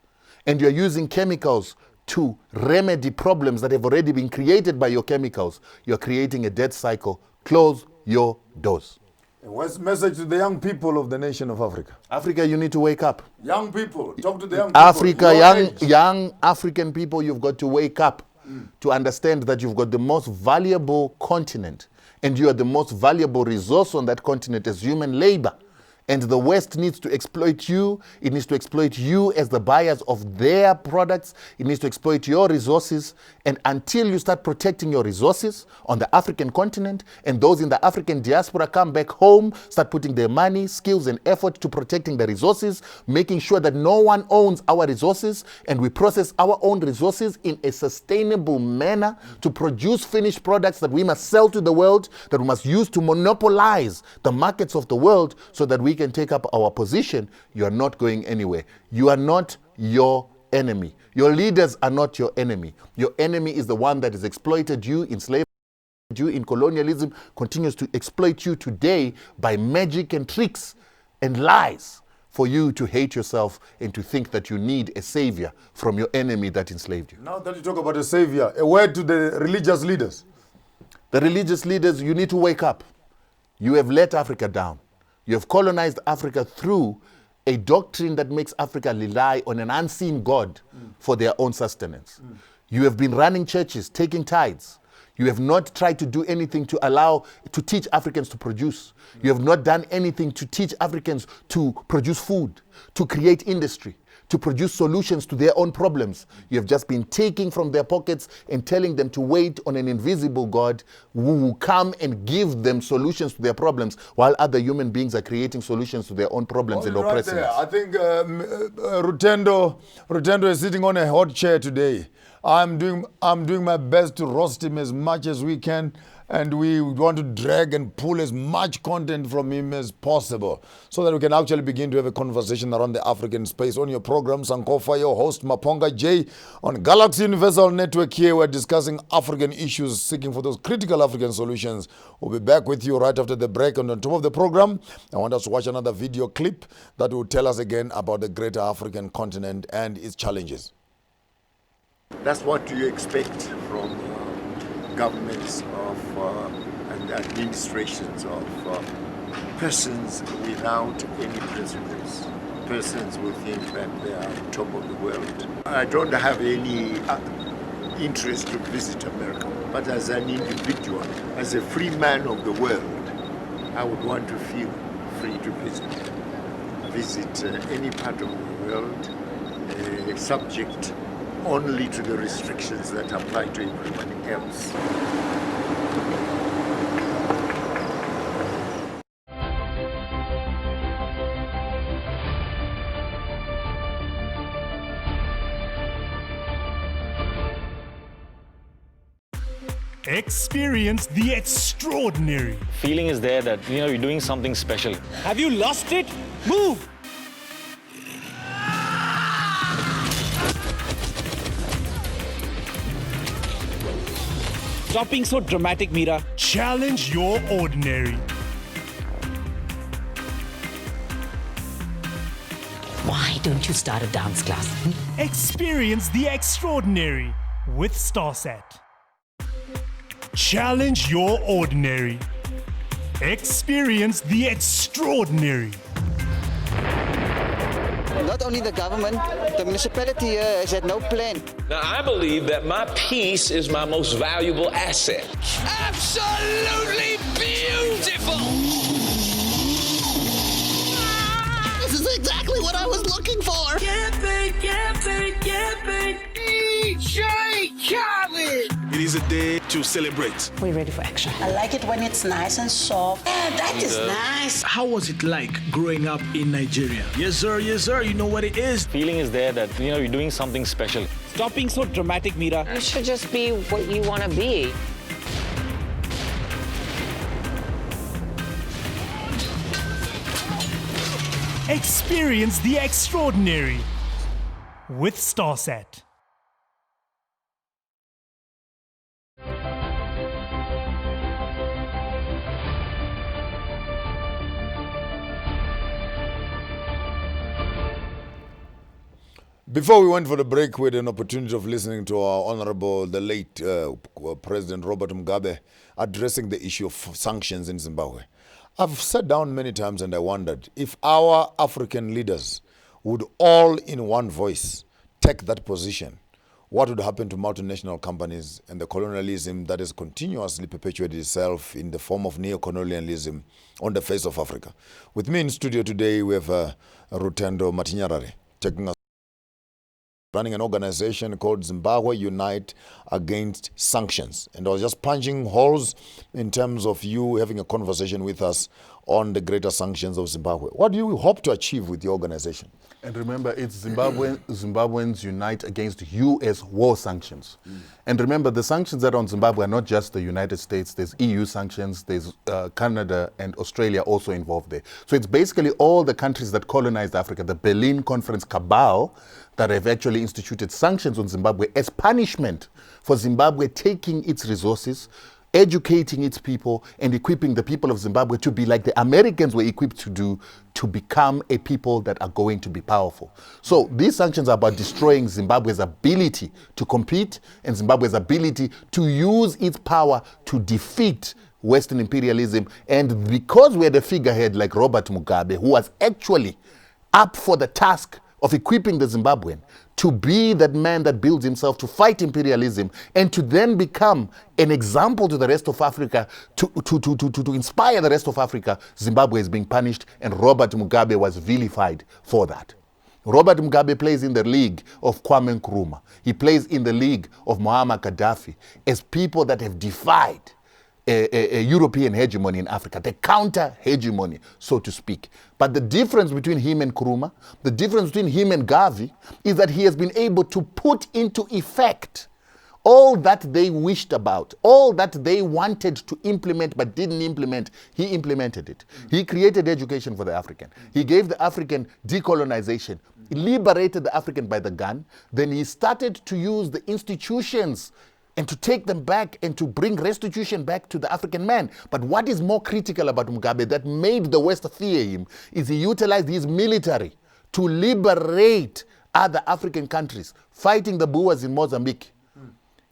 and you're using chemicals to remedy problems that have already been created by your chemicals, you're creating a death cycle. Close your doors. And what's the message to the young people of the nation of Africa? Africa, you need to wake up. Young people, talk to the young people. Africa, young African people, you've got to wake up to understand that you've got the most valuable continent and you are the most valuable resource on that continent as human labor. And the West needs to exploit you. It needs to exploit you as the buyers of their products. It needs to exploit your resources. And until you start protecting your resources on the African continent and those in the African diaspora come back home, start putting their money, skills, and effort to protecting the resources, making sure that no one owns our resources and we process our own resources in a sustainable manner to produce finished products that we must sell to the world, that we must use to monopolize the markets of the world so that we can take up our position. You are not going anywhere. You are not your enemy. Your leaders are not your enemy. Your enemy is the one that has exploited you, enslaved you in colonialism, continues to exploit you today by magic and tricks and lies for you to hate yourself and to think that you need a savior from your enemy that enslaved you. Now that you talk about a savior, a word to the religious leaders. The religious leaders, you need to wake up. You have let Africa down. You have colonized Africa through a doctrine that makes Africa rely on an unseen God for their own sustenance. You have been running churches, taking tithes. You have not tried to do anything to teach Africans to produce. You have not done anything to teach Africans to produce food, to create industry, to produce solutions to their own problems. You have just been taking from their pockets and telling them to wait on an invisible God who will come and give them solutions to their problems while other human beings are creating solutions to their own problems and oppressing there. us. I think Rutendo is sitting on a hot chair today. I'm doing my best to roast him as much as we can. and we want to drag and pull as much content from him as possible so that we can actually begin to have a conversation around the African space. On your program, Sankofa, your host, Maponga J, on Galaxy Universal Network here, we're discussing African issues, seeking for those critical African solutions. We'll be back with you right after the break. And on top of the program, I want us to watch another video clip that will tell us again about the greater African continent and its challenges. That's what you expect from governments and administrations of persons without any precedence, persons who think that they are on top of the world. I don't have any interest to visit America, but as an individual, as a free man of the world, I would want to feel free to visit any part of the world, subject only to the restrictions that apply to everyone else. Experience the extraordinary. Feeling is there that, you're doing something special. Have you lost it? Move! Stop being so dramatic, Mira. Challenge your ordinary. Why don't you start a dance class? Experience the extraordinary with StarSat. Challenge your ordinary. Experience the extraordinary. Not only the government, the municipality here has had no plan. Now, I believe that my peace is my most valuable asset. Absolutely beautiful! This is exactly what I was looking for! DJ Khaled! It is a day to celebrate. We're ready for action. I like it when it's nice and soft. Yeah, that is nice. How was it like growing up in Nigeria? Yes, sir, you know what it is. Feeling is there that, you're doing something special. Stop being so dramatic, Mira. You should just be what you want to be. Experience the extraordinary with StarSat. Before we went for the break, we had an opportunity of listening to our Honorable, the late President Robert Mugabe, addressing the issue of sanctions in Zimbabwe. I've sat down many times and I wondered if our African leaders would all in one voice take that position, what would happen to multinational companies and the colonialism that has continuously perpetuated itself in the form of neo-colonialism on the face of Africa. With me in studio today, we have Rutendo Matinyarare, taking us running an organization called Zimbabwe Unite Against Sanctions. And I was just punching holes in terms of you having a conversation with us on the greater sanctions of Zimbabwe. What do you hope to achieve with your organization? And remember, it's Zimbabweans unite against U.S. war sanctions. And remember, the sanctions that are on Zimbabwe are not just the United States. There's EU sanctions, there's Canada and Australia also involved there. So it's basically all the countries that colonized Africa, the Berlin Conference cabal, that have actually instituted sanctions on Zimbabwe as punishment for Zimbabwe taking its resources, educating its people, and equipping the people of Zimbabwe to be like the Americans were equipped to do, to become a people that are going to be powerful. So these sanctions are about destroying Zimbabwe's ability to compete and Zimbabwe's ability to use its power to defeat Western imperialism. And because we had a figurehead like Robert Mugabe, who was actually up for the task of equipping the Zimbabwean to be that man that builds himself to fight imperialism and to then become an example to the rest of Africa, to inspire the rest of Africa, Zimbabwe is being punished, and Robert Mugabe was vilified for that. Robert Mugabe plays in the league of Kwame Nkrumah. He plays in the league of Muammar Gaddafi as people that have defied a European hegemony in Africa, the counter-hegemony, so to speak. But the difference between him and Nkrumah, the difference between him and Gavi, is that he has been able to put into effect All that they wished about, all that they wanted to implement but didn't implement, he implemented it. He created education for the African. He gave the African decolonization. He liberated the African by the gun. Then he started to use the institutions and to take them back and to bring restitution back to the African man. But what is more critical about Mugabe that made the West fear him is he utilized his military to liberate other African countries, fighting the Boers in Mozambique.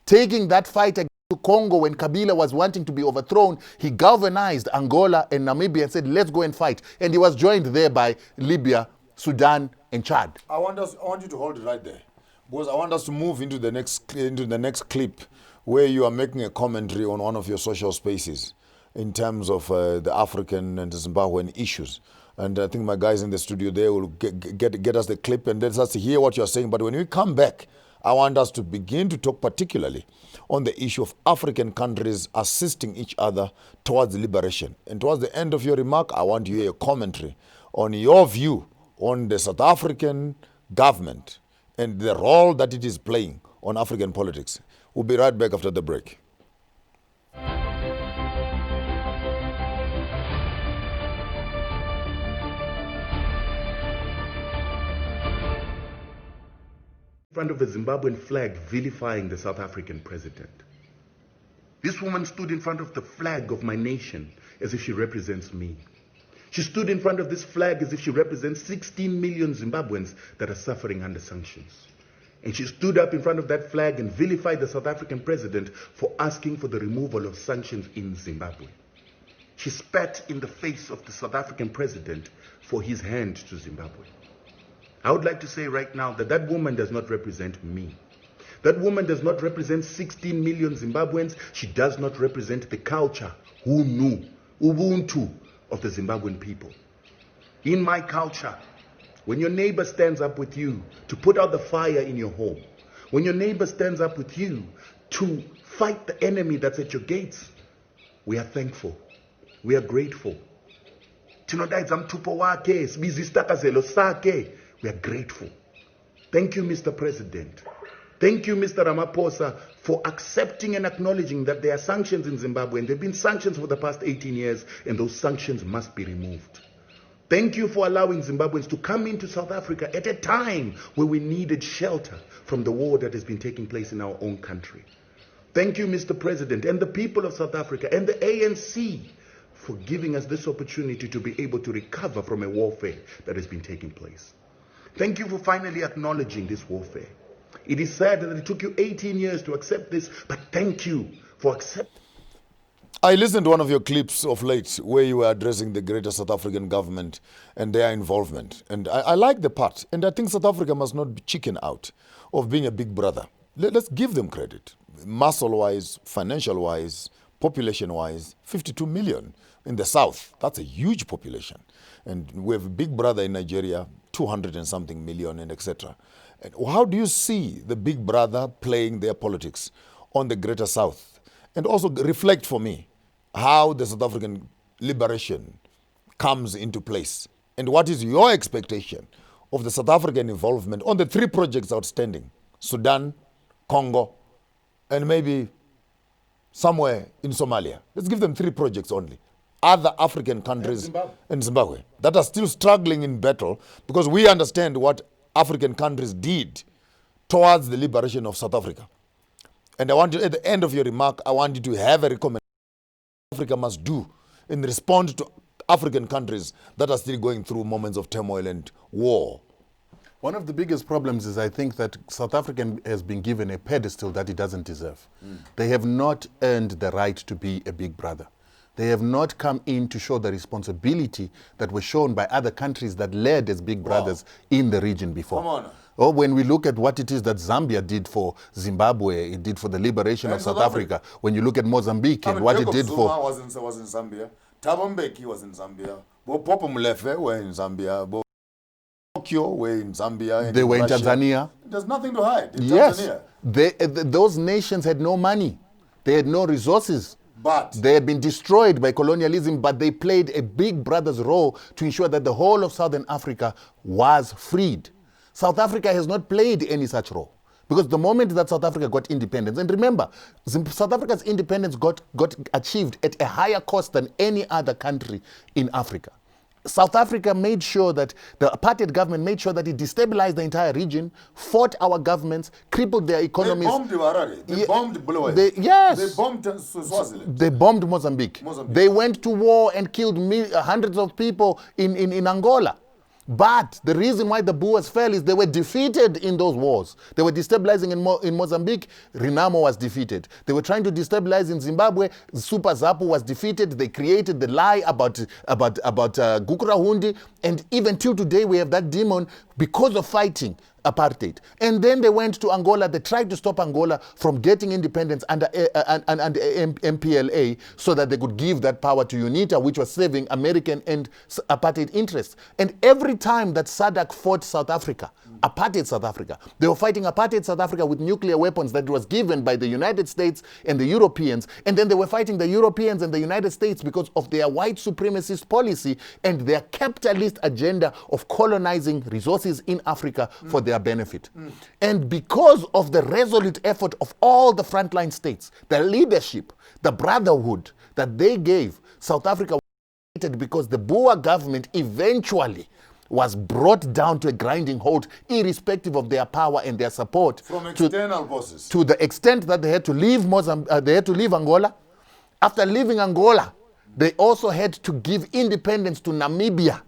Taking that fight against Congo when Kabila was wanting to be overthrown, he galvanized Angola and Namibia and said, let's go and fight. And he was joined there by Libya, Sudan, and Chad. I want you to hold it right there, because I want us to move into the next clip where you are making a commentary on one of your social spaces in terms of the African and the Zimbabwean issues. And I think my guys in the studio there will get us the clip and let us hear what you're saying. But when we come back, I want us to begin to talk particularly on the issue of African countries assisting each other towards liberation. And towards the end of your remark, I want you to hear a commentary on your view on the South African government and the role that it is playing on African politics. We'll be right back after the break. In front of a Zimbabwean flag vilifying the South African president. This woman stood in front of the flag of my nation as if she represents me. She stood in front of this flag as if she represents 16 million Zimbabweans that are suffering under sanctions. And she stood up in front of that flag and vilified the South African president for asking for the removal of sanctions in Zimbabwe. She spat in the face of the South African president for his hand to Zimbabwe. I would like to say right now that that woman does not represent me. That woman does not represent 16 million Zimbabweans. She does not represent the culture, Ubuntu of the Zimbabwean people. In my culture, when your neighbor stands up with you to put out the fire in your home, when your neighbor stands up with you to fight the enemy that's at your gates, we are thankful. We are grateful. We are grateful. Thank you, Mr. President. Thank you, Mr. Ramaphosa, for accepting and acknowledging that there are sanctions in Zimbabwe, and there have been sanctions for the past 18 years, and those sanctions must be removed. Thank you for allowing Zimbabweans to come into South Africa at a time where we needed shelter from the war that has been taking place in our own country. Thank you, Mr. President, and the people of South Africa, and the ANC for giving us this opportunity to be able to recover from a warfare that has been taking place. Thank you for finally acknowledging this warfare. It is sad that it took you 18 years to accept this, but thank you for accepting. I listened to one of your clips of late where you were addressing the greater South African government and their involvement. And I like the part. And I think South Africa must not be chicken out of being a big brother. Let's give them credit. Muscle-wise, financial-wise, population-wise, 52 million in the South. That's a huge population. And we have a big brother in Nigeria, 200 and something million, and etc. And how do you see the big brother playing their politics on the greater South? And also reflect for me how the South African liberation comes into place. And what is your expectation of the South African involvement on the 3 projects outstanding? Sudan, Congo, and maybe somewhere in Somalia. Let's give them 3 projects only. Other African countries and Zimbabwe that are still struggling in battle, because we understand what African countries did towards the liberation of South Africa. And I want you, at the end of your remark, I want you to have a recommendation Africa must do in response to African countries that are still going through moments of turmoil and war. One of the biggest problems is I think that South Africa has been given a pedestal that it doesn't deserve. They have not earned the right to be a big brother. They have not come in to show the responsibility that was shown by other countries that led as big brothers in the region before. Come on. Or when we look at what it is that Zambia did for Zimbabwe, it did for the liberation of South Africa. When you look at Mozambique and what it did for... Zuma was in Zambia. Thabo Mbeki was in Zambia. Bo Popo Molefe were in Zambia. Bo Tokyo were in Zambia. They were in Tanzania. There's nothing to hide in Tanzania. Tanzania. Those nations had no money. They had no resources. But they had been destroyed by colonialism, but they played a big brother's role to ensure that the whole of Southern Africa was freed. South Africa has not played any such role. Because the moment that South Africa got independence, and remember, South Africa's independence got achieved at a higher cost than any other country in Africa. South Africa made sure that the apartheid government made sure that it destabilized the entire region, fought our governments, crippled their economies. They bombed Harare. They bombed Bulawayo. Yes. They bombed Swaziland. They bombed Mozambique. They went to war and killed hundreds of people in Angola. But the reason why the Boers fell is they were defeated in those wars. They were destabilizing in Mozambique, Renamo was defeated. They were trying to destabilize in Zimbabwe, Super Zapu was defeated. They created the lie about Gukurahundi, and even till today we have that demon because of fighting apartheid. And then they went to Angola. They tried to stop Angola from getting independence under MPLA so that they could give that power to UNITA, which was serving American and apartheid interests. And every time that SADC fought South Africa, apartheid South Africa, they were fighting apartheid South Africa with nuclear weapons that was given by the United States and the Europeans. And then they were fighting the Europeans and the United States because of their white supremacist policy and their capitalist agenda of colonizing resources in Africa for their benefit. And because of the resolute effort of all the frontline states, the leadership, the brotherhood that they gave, South Africa was because the Boer government eventually was brought down to a grinding halt, irrespective of their power and their support from external forces. To the extent that they had to leave Angola. After leaving Angola, they also had to give independence to Namibia.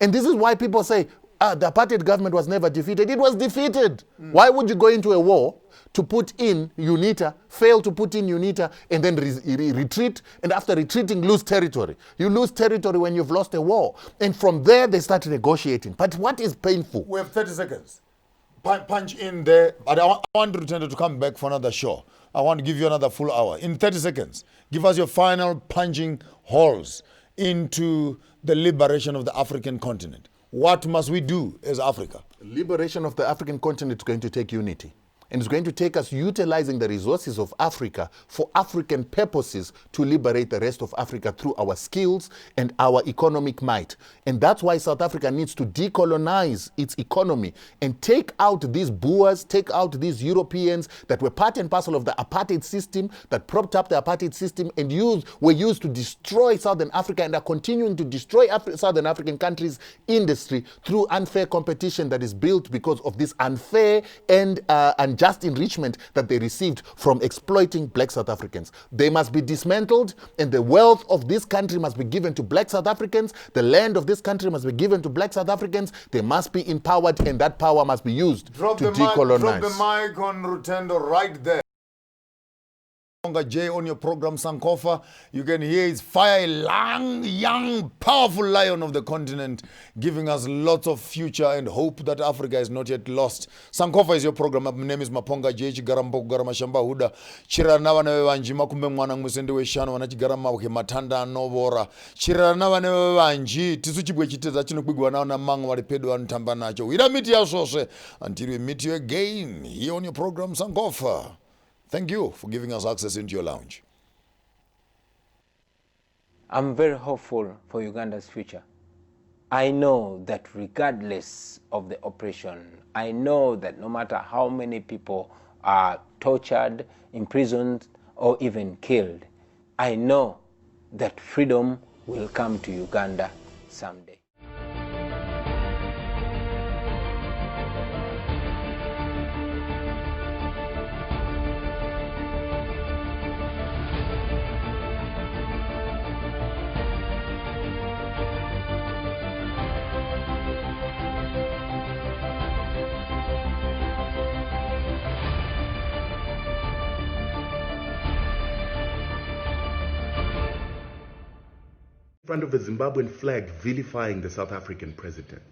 And this is why people say, the apartheid government was never defeated. It was defeated. Why would you go into a war to put in UNITA, fail to put in UNITA, and then retreat, and after retreating, lose territory? You lose territory when you've lost a war. And from there, they start negotiating. But what is painful? We have 30 seconds. Punch in there. But I want Rutendo to come back for another show. I want to give you another full hour. In 30 seconds, give us your final punching holes into the liberation of the African continent. What must we do as Africa? Liberation of the African continent is going to take unity. And it's going to take us utilizing the resources of Africa for African purposes to liberate the rest of Africa through our skills and our economic might. And that's why South Africa needs to decolonize its economy and take out these Boers, take out these Europeans that were part and parcel of the apartheid system, that propped up the apartheid system and were used to destroy Southern Africa and are continuing to destroy Southern African countries' industry through unfair competition that is built because of this unfair and unjust enrichment that they received from exploiting black South Africans. They must be dismantled, and the wealth of this country must be given to black South Africans. The land of this country must be given to black South Africans. They must be empowered, and that power must be used to decolonize. Drop the mic on Rutendo right there. J on your program Sankofa. You can hear his fire, young, powerful lion of the continent, giving us lots of future and hope that Africa is not yet lost. Sankofa is your program. My name is Maponga J. Chigarambo Garamashamba Huda. Chiranawa newe wanjima kumbe mwana musende we shano wanachigarama uke matanda novora. Chiranawa newe wanji tisu chibwe chiteza chino kwigwa na mango walipedo wanitamba nacho. We'll meet you also until we meet you again here on your program Sankofa. Thank you for giving us access into your lounge. I'm very hopeful for Uganda's future. I know that regardless of the oppression, I know that no matter how many people are tortured, imprisoned, or even killed, I know that freedom will come to Uganda someday. In front of a Zimbabwean flag vilifying the South African president.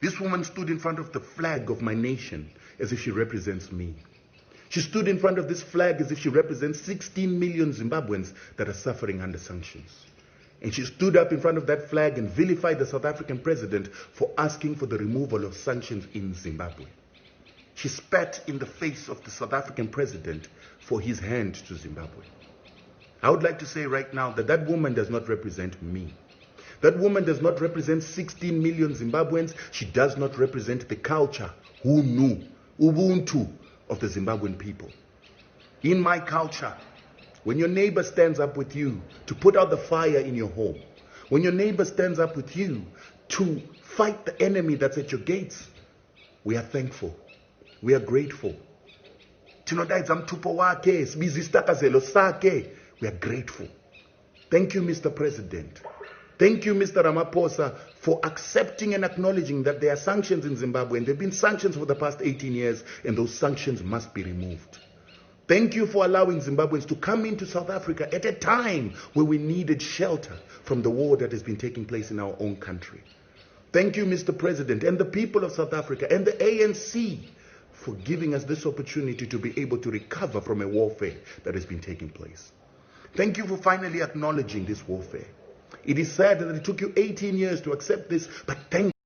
This woman stood in front of the flag of my nation as if she represents me. She stood in front of this flag as if she represents 16 million Zimbabweans that are suffering under sanctions. And she stood up in front of that flag and vilified the South African president for asking for the removal of sanctions in Zimbabwe. She spat in the face of the South African president for his hand to Zimbabwe. I would like to say right now that that woman does not represent me. That woman does not represent 16 million Zimbabweans. She does not represent the culture who knew Ubuntu of the Zimbabwean people. In my culture, when your neighbor stands up with you to put out the fire in your home, when your neighbor stands up with you to fight the enemy that's at your gates, we are thankful. We are grateful. We are grateful. Thank you, Mr. President. Thank you, Mr. Ramaphosa, for accepting and acknowledging that there are sanctions in Zimbabwe, and there have been sanctions for the past 18 years, and those sanctions must be removed. Thank you for allowing Zimbabweans to come into South Africa at a time where we needed shelter from the war that has been taking place in our own country. Thank you, Mr. President, and the people of South Africa and the ANC for giving us this opportunity to be able to recover from a warfare that has been taking place. Thank you for finally acknowledging this warfare. It is sad that it took you 18 years to accept this, but thank